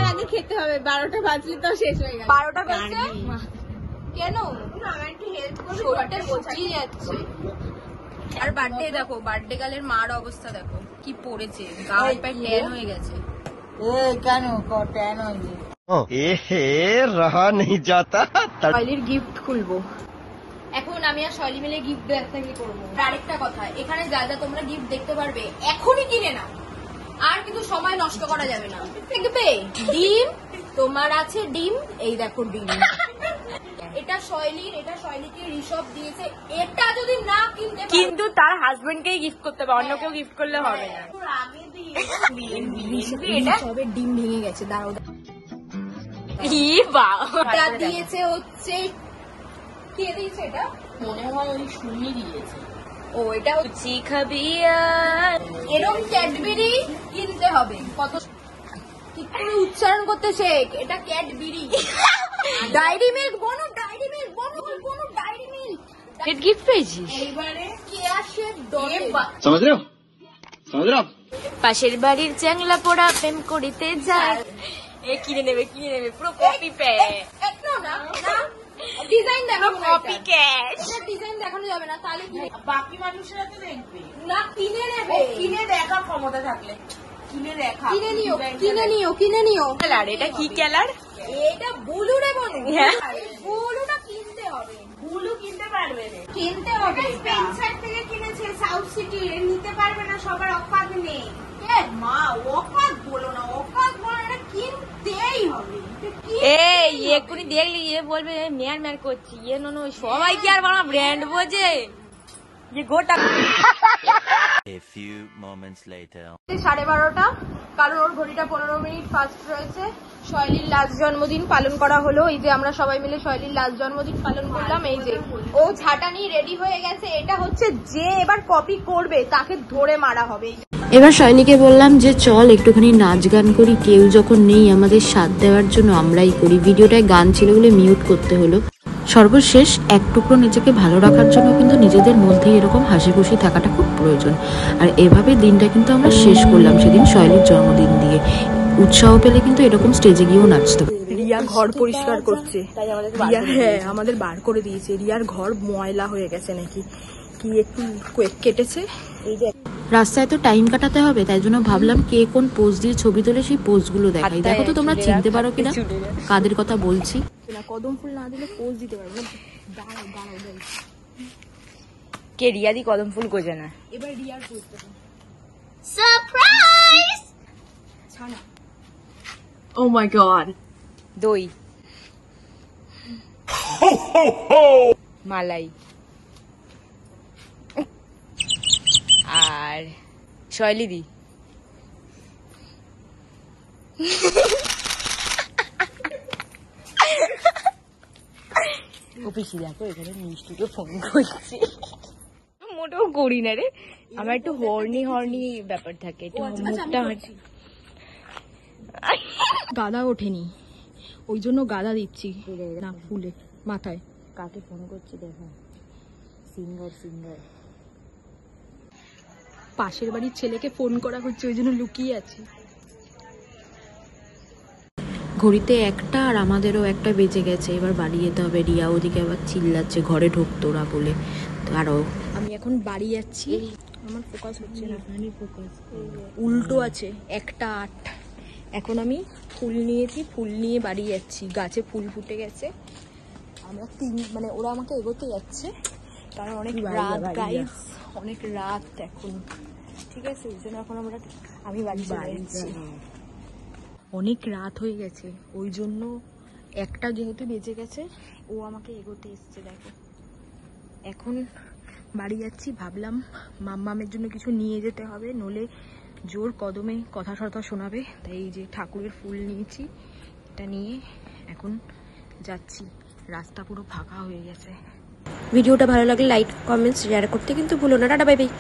আগে খেতে হবে, 12টা বাজলে তো শেষ হয়ে গেল। 12টা বাজছে কেন? আমার একটু হেল্প করো, শরীরটা শুকিয়ে যাচ্ছে। আর বার্থডে দেখো, বার্থডে গালের মার অবস্থা দেখো কি পড়েছে, গা পায়ে ট্যান হয়ে গেছে। কেন ট্যান হয়েছে? रहा नहीं जाता। শৈলীর গিফট খুলবো এখন, আমি আর শৈলী মিলে গিফট দেখাতে করবো। আরেকটা কথা, এখানে যা যা তোমরা গিফট দেখতে পারবে এখনই কিনে নাও, আর কিন্তু সময় নষ্ট করা যাবে না। দেখবে ডিম, তোমার আছে ডিম, এই দেখো ডিম। এটা শৈলীর, এটা শৈলীকে ঋষভ দিয়েছে। এটা যদি না কিনতে কিন্তু তার হাজবেন্ডকেই গিফট করতে হবে, অন্য কেউ গিফট করলে হবে না। ঋষভের ডিম ভেঙে গেছে, দাঁড়াও। এটা দিয়েছে হচ্ছে, কে দিয়েছে এটা? মনে হয় ওই সুমি দিয়েছে। ও এটা হচ্ছে খাবি, এরকম ক্যাডবেরি কিনতে হবে। কত ঠিক করে উচ্চারণ করতে শেখ। এটা ক্যাডবেরি। ডায়েরি মিল্ক বনো, ডায়েরি মিল্ক বনো, বনো ডায়েরি মিল্ক। এটা গিফট পেয়েছিস? এইবারে কেয়াশের ডলে समझ रहे हो? समझ रहे हो? পাশের বাড়ির চ্যাংলা পোড়া প্রেম করিতে যায়। এ কিনে নেবে, কিনে নেবে, পুরো কপি পেস্ট। না না, ডিজাইন দেখানো, কপি ক্যাশ। এটা ডিজাইন দেখানো যাবে না, তাহলে কি বাকি মানুষেরা তো দেখবে না, কিনে নেবে। কিনে দেখার ক্ষমতা থাকলে কিনে দেখা, কিনে নিও, কিনে নিও, কিনে নিও। কালার, এটা কি কালার? এটা ব্লু রে বলো। ব্লুটা কিনতে হবে। বুলু কিনতে পারবে না, কিনতে হবে। স্পেন্সার থেকে কিনেছে, সাউথ সিটি নিতে পারবে না, সবার অকাত নেই। মা অকাত বলো না, অকাত বলো, এটা কিনতেই হবে। এই এক্ষুনি দেখলি এ বলবে মেয়ার মেয়ার করছি, এ নো সবাই কি আর বাবা ব্র্যান্ড বোঝে? যে গোটা A few moments later. 12:30, কারণ ওর ঘড়িটা 15 মিনিট ফাস্ট রয়েছে। শৈলীর লাস্ট জন্মদিন পালন করা হলো। এই যে আমরা সবাই মিলে শৈলীর লাস্ট জন্মদিন পালন করলাম। এই যে ও ঝাঁটা নিয়ে রেডি হয়ে গেছে। এটা হচ্ছে যে এবার কপি করবে তাকে ধরে মারা হবে। এবার শৈলীকে বললাম যে চল একটুখানি নাচ গান করি, কেউ যখন নেই আমাদের সাথ দেওয়ার জন্য আমরাই করি। ভিডিওটায় গান ছিল বলে মিউট করতে হলো। সর্বশেষ এক টুকরো নিজেকে ভালো রাখার জন্য কিন্তু নিজেদের মধ্যে এরকম হাসি খুশি থাকাটা খুব প্রয়োজন। আর এভাবে দিনটা কিন্তু আমরা শেষ করলাম সেদিন শৈলীর জন্মদিন দিয়ে। উৎসাহ পেলে কিন্তু এরকম স্টেজে গিয়েও নাচতে। রিয়া ঘর পরিষ্কার করছে, রিয়া হ্যাঁ আমাদের বার করে দিয়েছে। রিয়ার ঘর ময়লা হয়ে গেছে নাকি কি, একটু কেটেছে। এই যে রাস্তায় তো টাইম কাটাতে হবে, তাই জন্য ভাবলাম কে কোন পোজ দিয়ে ছবি তোলে সেই পোজগুলো দেখাই। দেখো তো তোমরা চিনতে পারো কিনা কাদের কথা বলছি। কদম ফুল না দিলে পোজ দিতে পারবো না। দাঁড়াও দাঁড়াও দাঁড়াও, কে রিয়া দি কদম ফুল গোজে না। এবার রিয়ার পোজ দেবো। সারপ্রাইজ ছানা। ও মাই গড। দই, মালাই আর শৈলীদি। ও পিসি দেখো এখানে মিষ্টিকে ফোন করছে। মোটেও করি না রে, আমার একটু হর্নি হর্নি ব্যাপার থাকে, একটু মুখটা গাদা ওঠেনি ওই জন্য গাদা দিচ্ছি না ফুলে মাথায়। কাকে ফোন করছি দেখো, সিঙ্গার সিঙ্গার। পাশের বাড়ির ছেলেকে ফোন করা হচ্ছে, ওই জন্য লুকিয়ে আছে। ঘড়িতে 1টা আর আমাদেরও 1টা বেজে গেছে। এবার বাড়ি যেতে হবে। রিয়া ওদিকে আবার চিল্লাচ্ছে ঘরে ঢুকতো না বলে। আরো আমি এখন বাড়ি যাচ্ছি, আমার ফোকাস হচ্ছে না, উল্টো আছে 1টা 8। এখন আমি ফুল নিয়েছি, ফুল নিয়ে বাড়ি যাচ্ছি। গাছে ফুল ফুটে গেছে। আমরা মানে ওরা আমাকে এগোতে যাচ্ছে কারণ অনেক রাত, গাইস অনেক রাত এখন, ঠিক আছে? ওই জন্য এখন আমি বাড়ি যাচ্ছি। অনেক রাত হয়ে গেছে ওই জন্য 1টা যেহেতু বেজে গেছে ও আমাকে এগোতে এসছে। দেখো এখন বাড়ি যাচ্ছি। ভাবলাম মাম্মামের জন্য কিছু নিয়ে যেতে হবে, নলে জোর কদমে কথা টথা শোনাবে। তাই এই যে ঠাকুরের ফুল নিয়েছি, এটা নিয়ে এখন যাচ্ছি। রাস্তা পুরো ফাঁকা হয়ে গেছে। ভিডিওটা ভালো লাগলে লাইক কমেন্টস শেয়ার করতে কিন্তু ভুলো না। Tata bye bye.